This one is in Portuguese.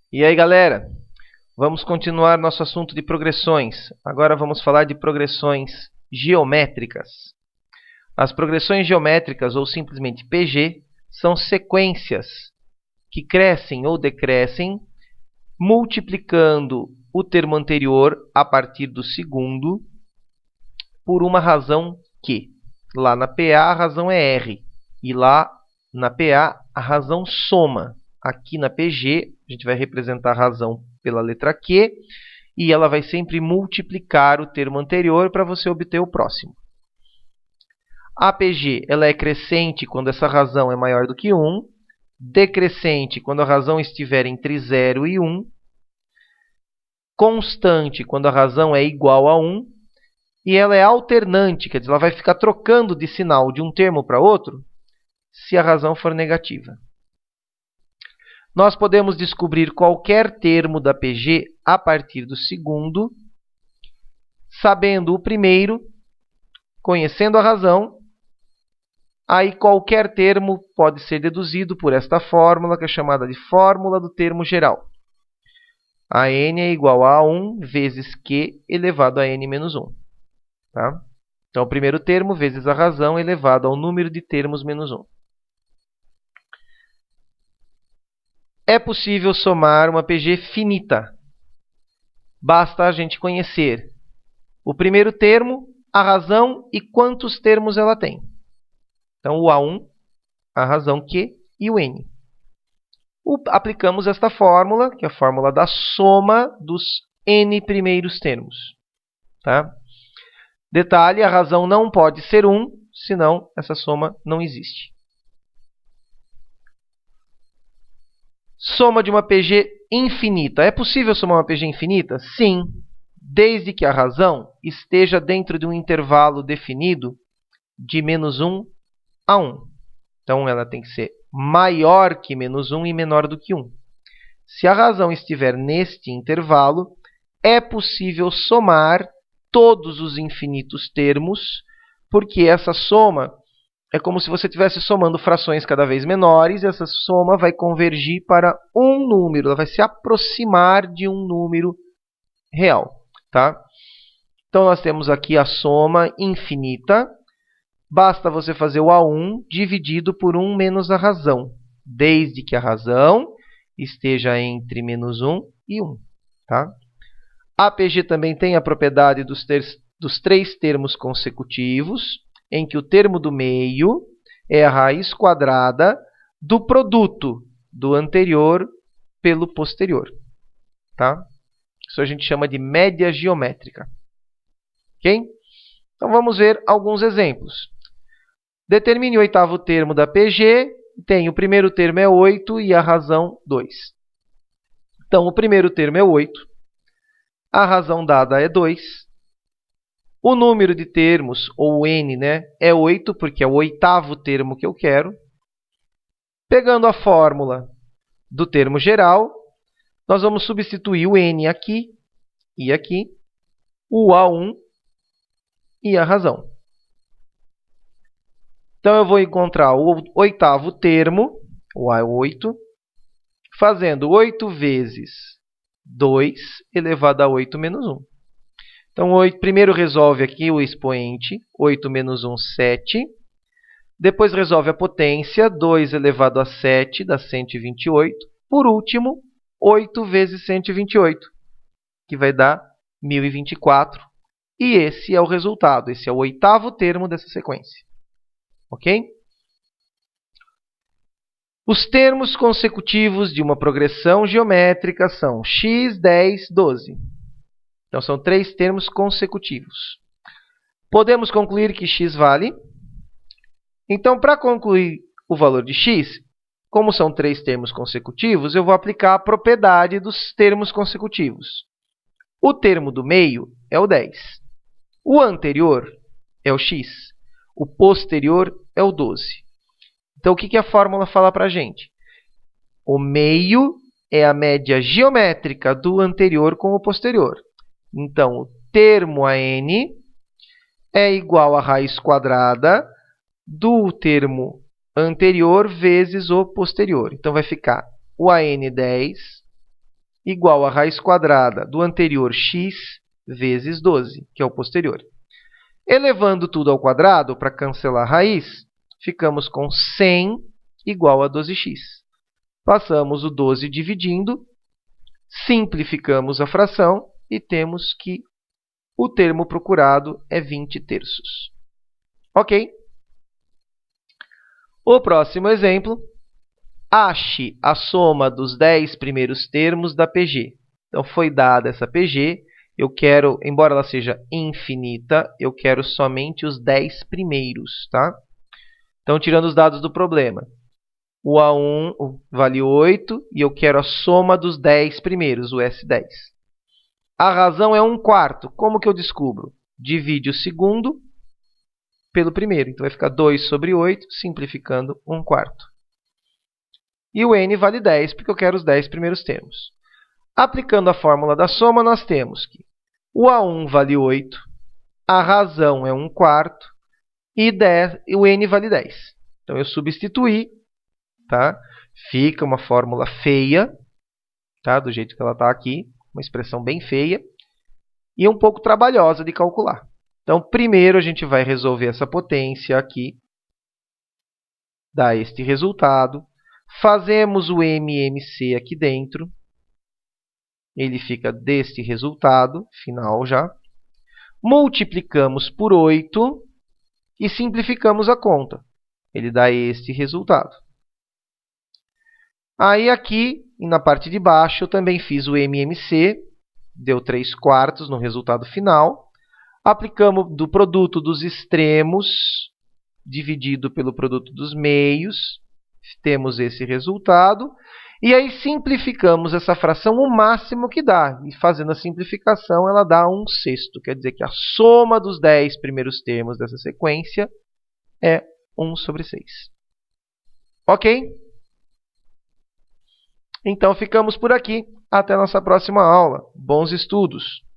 E aí, galera? Vamos continuar nosso assunto de progressões. Agora vamos falar de progressões geométricas. As progressões geométricas, ou simplesmente PG, são sequências que crescem ou decrescem, multiplicando o termo anterior a partir do segundo, por uma razão Q. Lá na PA a razão é R, e lá na PA a razão soma. Aqui na PG, a gente vai representar a razão pela letra Q, e ela vai sempre multiplicar o termo anterior para você obter o próximo. A PG ela é crescente quando essa razão é maior do que 1, decrescente quando a razão estiver entre 0 e 1, constante quando a razão é igual a 1, e ela é alternante, quer dizer, ela vai ficar trocando de sinal de um termo para outro se a razão for negativa. Nós podemos descobrir qualquer termo da PG a partir do segundo, sabendo o primeiro, conhecendo a razão. Aí qualquer termo pode ser deduzido por esta fórmula, que é chamada de fórmula do termo geral. A n é igual a 1 vezes q elevado a n menos 1. Tá? Então, o primeiro termo vezes a razão elevado ao número de termos menos 1. É possível somar uma PG finita. Basta a gente conhecer o primeiro termo, a razão e quantos termos ela tem. Então, o A1, a razão Q e o N. Aplicamos esta fórmula, que é a fórmula da soma dos N primeiros termos. Tá? Detalhe, a razão não pode ser 1, senão essa soma não existe. Soma de uma PG infinita. É possível somar uma PG infinita? Sim, desde que a razão esteja dentro de um intervalo definido de menos 1 a 1. Então, ela tem que ser maior que menos 1 e menor do que 1. Se a razão estiver neste intervalo, é possível somar todos os infinitos termos, porque essa soma é como se você estivesse somando frações cada vez menores, e essa soma vai convergir para um número, ela vai se aproximar de um número real. Tá? Então, nós temos aqui a soma infinita. Basta você fazer o A1 dividido por 1 menos a razão, desde que a razão esteja entre menos 1 e 1. Tá? A PG também tem a propriedade dos três termos consecutivos, em que o termo do meio é a raiz quadrada do produto do anterior pelo posterior. Tá? Isso a gente chama de média geométrica. Ok? Então, vamos ver alguns exemplos. Determine o oitavo termo da PG. Tem o primeiro termo é 8 e a razão 2. Então, o primeiro termo é 8. A razão dada é 2. O número de termos, ou n, é 8, porque é o oitavo termo que eu quero. Pegando a fórmula do termo geral, nós vamos substituir o n aqui e aqui, o A1 e a razão. Então, eu vou encontrar o oitavo termo, o A8, fazendo 8 vezes 2 elevado a 8 menos 1. Então, primeiro resolve aqui o expoente, 8 menos 1, 7. Depois resolve a potência, 2 elevado a 7, dá 128. Por último, 8 vezes 128, que vai dar 1024. E esse é o resultado, esse é o oitavo termo dessa sequência. Ok? Os termos consecutivos de uma progressão geométrica são x, 10, 12. Então, são três termos consecutivos. Podemos concluir que x vale. Então, para concluir o valor de x, como são três termos consecutivos, eu vou aplicar a propriedade dos termos consecutivos. O termo do meio é o 10. O anterior é o x. O posterior é o 12. Então, o que a fórmula fala para a gente? O meio é a média geométrica do anterior com o posterior. Então, o termo a n é igual à raiz quadrada do termo anterior vezes o posterior. Então, vai ficar o AN 10 igual a raiz quadrada do anterior x vezes 12, que é o posterior. Elevando tudo ao quadrado, para cancelar a raiz, ficamos com 100 igual a 12x. Passamos o 12 dividindo, simplificamos a fração e temos que o termo procurado é 20 terços. Ok? O próximo exemplo, ache a soma dos 10 primeiros termos da PG. Então, foi dada essa PG, eu quero, embora ela seja infinita, eu quero somente os 10 primeiros, tá? Então, tirando os dados do problema, o A1 vale 8 e eu quero a soma dos 10 primeiros, o S10. A razão é 1/4. Como que eu descubro? Divide o segundo pelo primeiro. Então, vai ficar 2 sobre 8, simplificando 1/4. E o n vale 10, porque eu quero os 10 primeiros termos. Aplicando a fórmula da soma, nós temos que o A1 vale 8, a razão é 1/4 e o n vale 10. Então, eu substituí, tá? Fica uma fórmula feia, tá? Do jeito que ela está aqui, uma expressão bem feia e um pouco trabalhosa de calcular. Então, primeiro a gente vai resolver essa potência aqui, dá este resultado. Fazemos o MMC aqui dentro, ele fica deste resultado final já. Multiplicamos por 8 e simplificamos a conta. Ele dá este resultado. Aí aqui, na parte de baixo, eu também fiz o MMC, deu 3/4 no resultado final. Aplicamos do produto dos extremos dividido pelo produto dos meios, temos esse resultado. E aí simplificamos essa fração o máximo que dá. E fazendo a simplificação, ela dá 1/6. Quer dizer que a soma dos 10 primeiros termos dessa sequência é 1 sobre 6. Ok? Então, ficamos por aqui. Até a nossa próxima aula. Bons estudos!